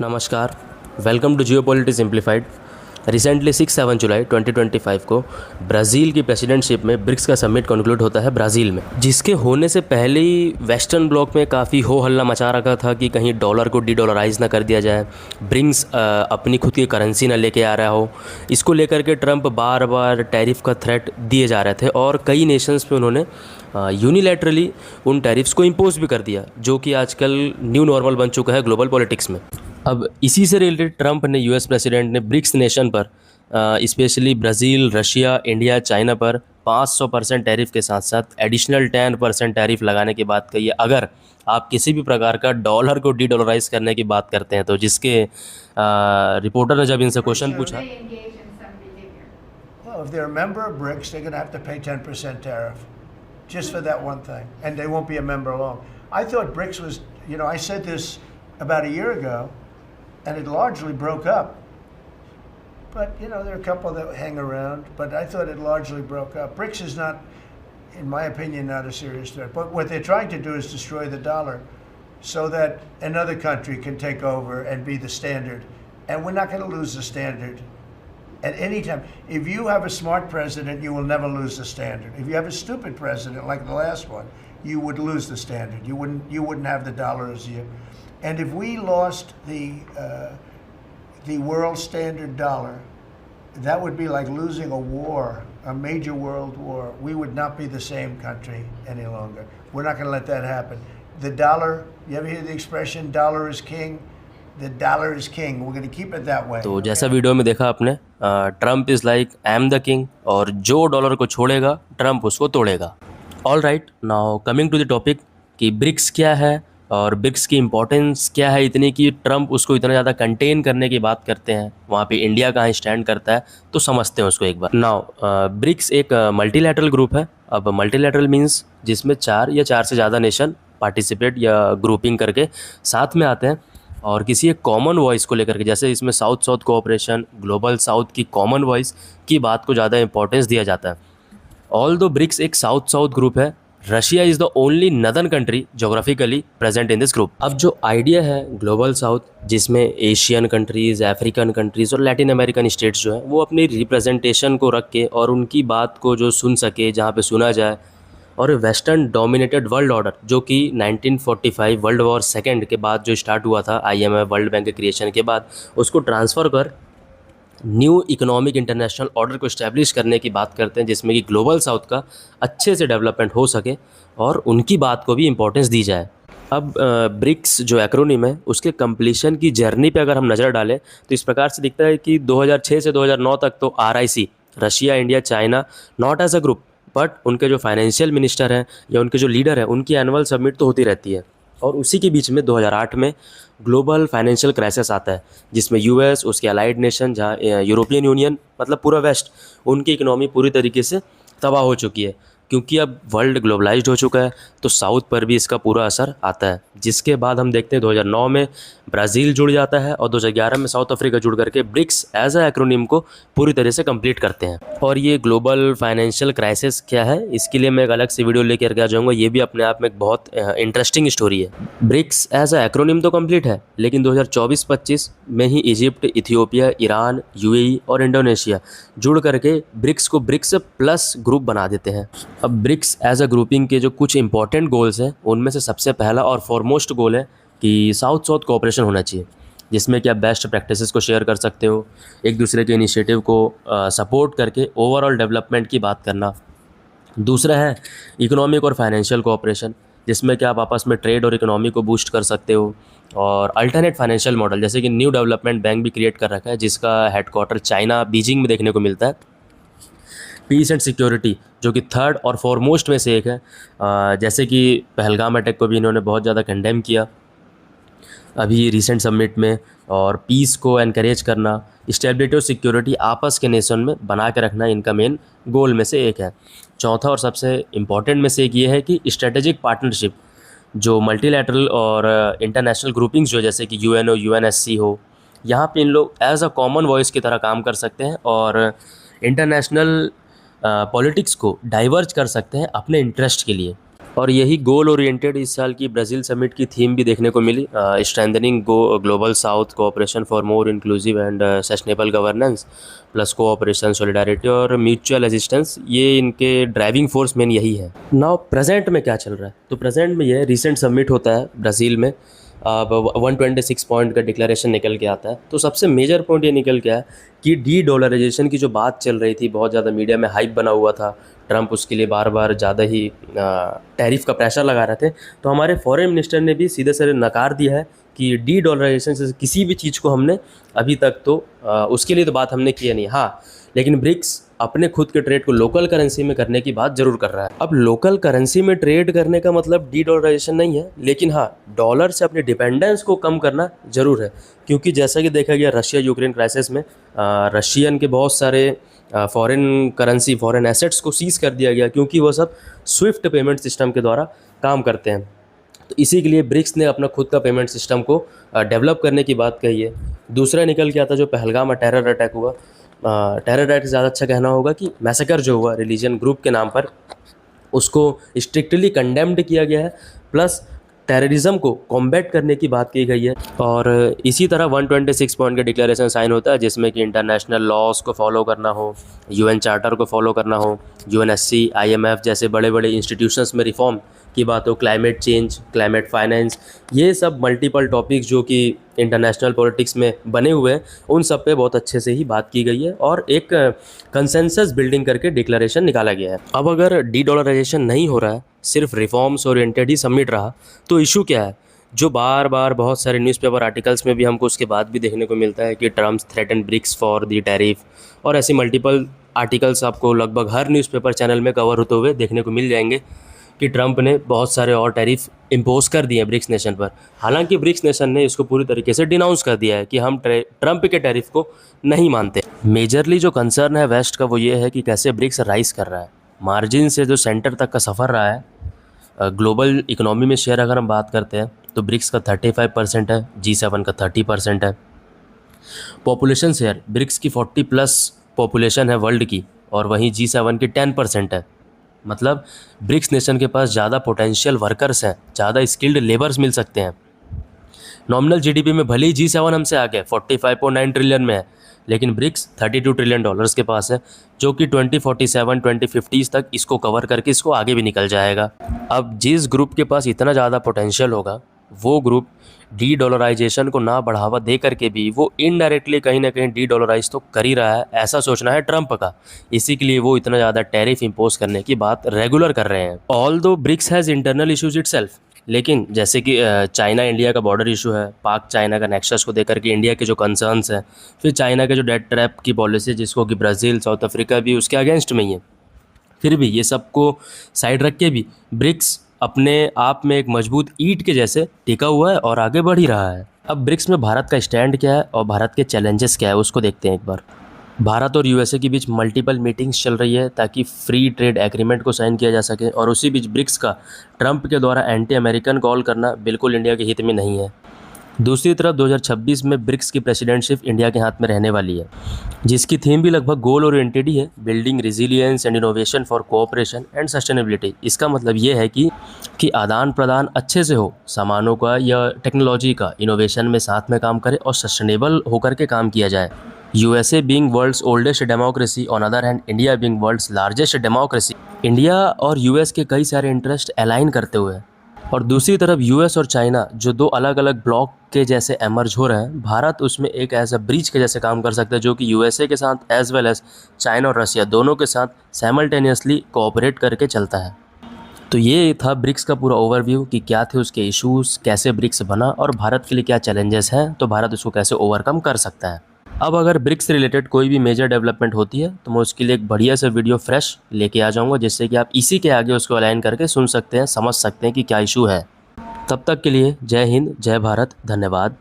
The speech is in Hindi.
नमस्कार, welcome to geopolitics simplified. Recently 6-7 जुलाई 2025 को ब्राज़ील की प्रेसिडेंटशिप में ब्रिक्स का समिट कंक्लूड होता है ब्राज़ील में, जिसके होने से पहले ही वेस्टर्न ब्लॉक में काफ़ी हो हल्ला मचा रखा था कि कहीं डॉलर को डीडॉलराइज ना कर दिया जाए, ब्रिक्स अपनी खुद की करेंसी ना लेके आ रहा हो। इसको लेकर के ट्रंप बार बार टैरिफ का थ्रेट दिए जा रहे थे और कई नेशंस पे उन्होंने यूनिलैटरली उन टैरिफ्स को इम्पोज भी कर दिया, जो कि आजकल न्यू नॉर्मल बन चुका है ग्लोबल पॉलिटिक्स में। अब इसी से रिलेटेड ट्रंप ने यूएस प्रेसिडेंट ने ब्रिक्स नेशन पर specially Brazil, Russia, India, China पर 500% टैरिफ के साथ साथ एडिशनल 10% टैरिफ लगाने की बात कही है अगर आप किसी भी प्रकार का डॉलर को डीडॉलराइज करने की बात करते हैं। तो जिसके रिपोर्टर ने जब इनसे क्वेश्चन पूछा, Well, if they're a member of BRICS, they're going to have to pay 10% tariff just for that one thing, and they won't be a member long. I thought BRICS was, I said this about a year ago, and it largely broke up. But, there are a couple that hang around, but I thought it largely broke up. BRICS is not, in my opinion, not a serious threat. But what they're trying to do is destroy the dollar so that another country can take over and be the standard. And we're not going to lose the standard at any time. If you have a smart president, you will never lose the standard. If you have a stupid president like the last one, you would lose the standard. You wouldn't have the dollar as you. And if we lost the world standard dollar, that would be like losing a war, a major world war. We would not be the same country any longer. We're not going to let that happen. The dollar, you ever hear the expression, dollar is king? The dollar is king. We're going to keep it that way. तो जैसा वीडियो में देखा आपने, Trump is like I am the king, और जो डॉलर को छोड़ेगा ट्रंप उसको तोड़ेगा। All right, now coming to the topic कि ब्रिक्स क्या है और ब्रिक्स की इंपॉर्टेंस क्या है इतनी कि ट्रंप उसको इतना ज़्यादा कंटेन करने की बात करते हैं। वहाँ पे इंडिया कहाँ स्टैंड करता है तो समझते हैं उसको एक बार। नाउ ब्रिक्स एक मल्टीलैटरल ग्रुप है। अब मल्टीलैटरल मींस जिसमें 4 या 4 से ज़्यादा नेशन पार्टिसिपेट या ग्रुपिंग करके साथ में आते हैं और किसी एक कॉमन वॉइस को लेकर के, जैसे इसमें south south cooperation, global south की कॉमन वॉइस की बात को ज़्यादा इंपॉर्टेंस दिया जाता है। ऑल दो ब्रिक्स एक साउथ साउथ ग्रुप है, Russia is the only northern country geographically present in this group. अब जो आइडिया है ग्लोबल साउथ, जिसमें एशियन कंट्रीज़, अफ्रीकन कंट्रीज़ और लैटिन अमेरिकन स्टेट्स जो है वो अपनी रिप्रेजेंटेशन को रख के और उनकी बात को जो सुन सके, जहाँ पे सुना जाए, और वेस्टर्न डोमिनेटेड वर्ल्ड ऑर्डर जो कि 1945 वर्ल्ड वॉर सेकेंड के बाद जो स्टार्ट हुआ था IMF वर्ल्ड बैंक के क्रिएशन के बाद, उसको ट्रांसफ़र कर न्यू इकोनॉमिक इंटरनेशनल ऑर्डर को इस्टेब्लिश करने की बात करते हैं, जिसमें कि ग्लोबल साउथ का अच्छे से डेवलपमेंट हो सके और उनकी बात को भी इम्पोर्टेंस दी जाए। अब ब्रिक्स जो एक्रोनिम है उसके कंप्लीशन की जर्नी पे अगर हम नज़र डालें तो इस प्रकार से दिखता है कि 2006 से 2009 तक तो RIC, Russia, India, China, not as a group, but उनके जो फाइनेंशियल मिनिस्टर हैं या उनके जो लीडर हैं उनकी एनुअल समिट तो होती रहती है। और उसी के बीच में 2008 में ग्लोबल फाइनेंशियल क्राइसिस आता है, जिसमें US, उसके अलाइड नेशन, जहाँ यूरोपियन यूनियन, मतलब पूरा वेस्ट, उनकी इकोनॉमी पूरी तरीके से तबाह हो चुकी है, क्योंकि अब वर्ल्ड ग्लोबलाइज्ड हो चुका है तो साउथ पर भी इसका पूरा असर आता है। जिसके बाद हम देखते हैं 2009 में ब्राज़ील जुड़ जाता है और 2011 में साउथ अफ्रीका जुड़ करके ब्रिक्स एज अ एक्रोनिम को पूरी तरह से कंप्लीट करते हैं। और ये ग्लोबल फाइनेंशियल क्राइसिस क्या है, इसके लिए मैं एक अलग से वीडियो लेकर आ जाऊँगा। ये भी अपने आप में एक बहुत इंटरेस्टिंग स्टोरी है। ब्रिक्स एज अ एक्रोनिम तो कंप्लीट है, लेकिन 2024-25 में ही इजिप्ट, इथियोपिया, ईरान, UAE और इंडोनेशिया जुड़ करके ब्रिक्स को ब्रिक्स प्लस ग्रुप बना देते हैं। अब ब्रिक्स एज अ ग्रुपिंग के जो कुछ इंपॉर्टेंट गोल्स हैं उनमें से सबसे पहला और फॉरमोस्ट गोल है कि साउथ साउथ कोऑपरेशन होना चाहिए, जिसमें कि आप बेस्ट प्रैक्टिसेस को शेयर कर सकते हो, एक दूसरे के इनिशिएटिव को सपोर्ट करके ओवरऑल डेवलपमेंट की बात करना। दूसरा है इकोनॉमिक और फाइनेंशियल कोऑपरेशन, जिसमें कि आप आपस में ट्रेड और इकोनॉमी को बूस्ट कर सकते हो। और अल्टरनेट फाइनेंशियल मॉडल, जैसे कि न्यू डेवलपमेंट बैंक भी क्रिएट कर रखा है, जिसका हेडक्वार्टर चाइना बीजिंग में देखने को मिलता है। पीस एंड सिक्योरिटी, जो कि थर्ड और फॉरमोस्ट में से एक है, जैसे कि पहलगाम अटैक को भी इन्होंने बहुत ज़्यादा कंडेम किया अभी रिसेंट समिट में। और पीस को एनकरेज करना, स्टेबिलिटी और सिक्योरिटी आपस के नेशन में बना के रखना इनका मेन गोल में से एक है। चौथा और सबसे इम्पॉर्टेंट में से एक ये है कि स्ट्रेटेजिक पार्टनरशिप, जो मल्टीलैटरल और इंटरनेशनल ग्रुपिंग्स जो जैसे कि UN हो, UNSC हो, यहाँ पे इन लोग एज अ कॉमन वॉइस की तरह काम कर सकते हैं और इंटरनेशनल पॉलिटिक्स को डाइवर्ज कर सकते हैं अपने इंटरेस्ट के लिए। और यही गोल ओरिएंटेड इस साल की ब्राज़ील समिट की थीम भी देखने को मिली, strengthening Global South cooperation for more inclusive and sustainable governance plus cooperation solidarity और म्यूचुअल असिस्टेंस, ये इनके ड्राइविंग फोर्स मेन यही है। नाउ प्रेजेंट में क्या चल रहा है, तो प्रेजेंट में ये रिसेंट समिट होता है ब्राज़ील में, अब 126 पॉइंट का डिक्लेरेशन निकल के आता है। तो सबसे मेजर पॉइंट ये निकल के आया कि डी डॉलराइजेशन की जो बात चल रही थी, बहुत ज़्यादा मीडिया में हाइप बना हुआ था, ट्रंप उसके लिए बार बार ज़्यादा ही टैरिफ का प्रेशर लगा रहे थे, तो हमारे फॉरेन मिनिस्टर ने भी सीधे सीधे नकार दिया है कि डी डॉलराइजेशन से किसी भी चीज़ को हमने अभी तक तो उसके लिए तो बात हमने किया नहीं। हाँ, लेकिन ब्रिक्स अपने खुद के ट्रेड को लोकल करेंसी में करने की बात ज़रूर कर रहा है। अब लोकल करेंसी में ट्रेड करने का मतलब डी डॉलराइजेशन नहीं है, लेकिन हाँ, डॉलर से अपने डिपेंडेंस को कम करना ज़रूर है, क्योंकि जैसा कि देखा गया रशिया यूक्रेन क्राइसिस में रशियन के बहुत सारे फॉरेन करेंसी फॉरेन एसेट्स को सीज़ कर दिया गया, क्योंकि वो सब स्विफ्ट पेमेंट सिस्टम के द्वारा काम करते हैं। तो इसी के लिए ब्रिक्स ने अपना खुद का पेमेंट सिस्टम को डेवलप करने की बात कही है। दूसरा निकल के आता जो पहलगाम टेरर अटैक हुआ, टेरर अटैक से ज़्यादा अच्छा कहना होगा कि मैसेकर जो हुआ रिलीजन ग्रुप के नाम पर, उसको स्ट्रिक्टली कंडेम्ड किया गया है, प्लस टेररिज्म को कॉम्बैट करने की बात की गई है। और इसी तरह 126 पॉइंट का डिक्लेरेशन साइन होता है, जिसमें कि इंटरनेशनल लॉज को फॉलो करना हो, यूएन चार्टर को फॉलो करना हो, यूएनएससी आईएमएफ जैसे बड़े बड़े इंस्टीट्यूशंस में रिफॉर्म की बात हो, क्लाइमेट चेंज, क्लाइमेट फाइनेंस, ये सब मल्टीपल टॉपिक्स जो कि इंटरनेशनल पॉलिटिक्स में बने हुए हैं, उन सब पे बहुत अच्छे से ही बात की गई है और एक कंसेंसस बिल्डिंग करके डिक्लेरेशन निकाला गया है। अब अगर डी डॉलराइजेशन नहीं हो रहा है, सिर्फ रिफॉर्म्स ओरिएंटेड ही समिट रहा, तो इशू क्या है, जो बार बार बहुत सारे न्यूज़पेपर आर्टिकल्स में भी हमको उसके बाद भी देखने को मिलता है कि Trump threaten BRICS for the tariff, और ऐसे मल्टीपल आर्टिकल्स आपको लगभग हर न्यूज़पेपर चैनल में कवर होते हुए देखने को मिल जाएंगे कि ट्रंप ने बहुत सारे और टैरिफ इम्पोज कर दिए हैं ब्रिक्स नेशन पर। हालांकि ब्रिक्स नेशन ने इसको पूरी तरीके से डिनाउंस कर दिया है कि हम ट्रंप के टैरिफ को नहीं मानते। मेजरली जो कंसर्न है वेस्ट का वो ये है कि कैसे ब्रिक्स राइज कर रहा है, मार्जिन से जो सेंटर तक का सफ़र रहा है। ग्लोबल इकोनॉमी में शेयर अगर हम बात करते हैं तो ब्रिक्स का 35% है, G7 का 30% है। पॉपुलेशन शेयर ब्रिक्स की 40+ पॉपुलेशन है वर्ल्ड की, और वहीं G7 की 10% है। मतलब ब्रिक्स नेशन के पास ज़्यादा पोटेंशियल वर्कर्स हैं, ज़्यादा स्किल्ड लेबर्स मिल सकते हैं। नॉमिनल जीडीपी में भले ही G7 हमसे आगे 45.9 ट्रिलियन में है, लेकिन ब्रिक्स 32 ट्रिलियन डॉलर्स के पास है, जो कि 2047 2050 तक इसको कवर करके इसको आगे भी निकल जाएगा। अब जिस ग्रुप के पास इतना ज़्यादा पोटेंशियल होगा, वो ग्रुप डी डॉलराइजेशन को ना बढ़ावा दे करके भी वो इनडायरेक्टली कहीं ना कहीं डी डॉलराइज तो कर ही रहा है, ऐसा सोचना है ट्रंप का। इसी के लिए वो इतना ज़्यादा टैरिफ इम्पोज करने की बात रेगुलर कर रहे हैं। Although BRICS has internal issues itself, लेकिन जैसे कि चाइना इंडिया का बॉर्डर इशू है, पाक चाइना का नेक्सस को देकर के इंडिया के जो कंसर्न्स हैं, फिर चाइना के जो डेट ट्रैप की पॉलिसी जिसको कि ब्राज़ील साउथ अफ्रीका भी उसके अगेंस्ट में ही है, फिर भी ये सबको साइड रख के भी ब्रिक्स अपने आप में एक मजबूत ईंट के जैसे टिका हुआ है और आगे बढ़ ही रहा है। अब ब्रिक्स में भारत का स्टैंड क्या है और भारत के चैलेंजेस क्या है उसको देखते हैं एक बार। भारत और यूएसए के बीच मल्टीपल मीटिंग्स चल रही है ताकि फ्री ट्रेड एग्रीमेंट को साइन किया जा सके, और उसी बीच ब्रिक्स का ट्रंप के द्वारा एंटी अमेरिकन कॉल करना बिल्कुल इंडिया के हित में नहीं है। दूसरी तरफ 2026 में ब्रिक्स की प्रेसिडेंटशिप इंडिया के हाथ में रहने वाली है, जिसकी थीम भी लगभग गोल ओरिएंटेड ही है, building resilience and innovation for cooperation and sustainability. इसका मतलब ये है कि आदान प्रदान अच्छे से हो, सामानों का या टेक्नोलॉजी का इनोवेशन में साथ में काम करे और सस्टेनेबल होकर के काम किया जाए। USA being world's oldest democracy, on other hand India being world's largest democracy, India और यूएस के कई सारे इंटरेस्ट अलाइन करते हुए, और दूसरी तरफ यूएस और चाइना जो दो अलग अलग ब्लॉक के जैसे एमर्ज हो रहे हैं, भारत उसमें एक एज अ ब्रिज के जैसे काम कर सकता है, जो कि यूएसए के साथ एज वेल एज चाइना और रसिया दोनों के साथ साइमल्टेनियसली कोऑपरेट करके चलता है। तो ये था ब्रिक्स का पूरा ओवरव्यू कि क्या थे उसके इश्यूज़, कैसे ब्रिक्स बना और भारत के लिए क्या चैलेंजेस हैं, तो भारत उसको कैसे ओवरकम कर सकता है। अब अगर ब्रिक्स से रिलेटेड कोई भी मेजर डेवलपमेंट होती है तो मैं उसके लिए एक बढ़िया सा वीडियो फ्रेश लेके आ जाऊंगा, जिससे कि आप इसी के आगे उसको अलाइन करके सुन सकते हैं, समझ सकते हैं कि क्या इशू है। तब तक के लिए जय हिंद, जय भारत, धन्यवाद।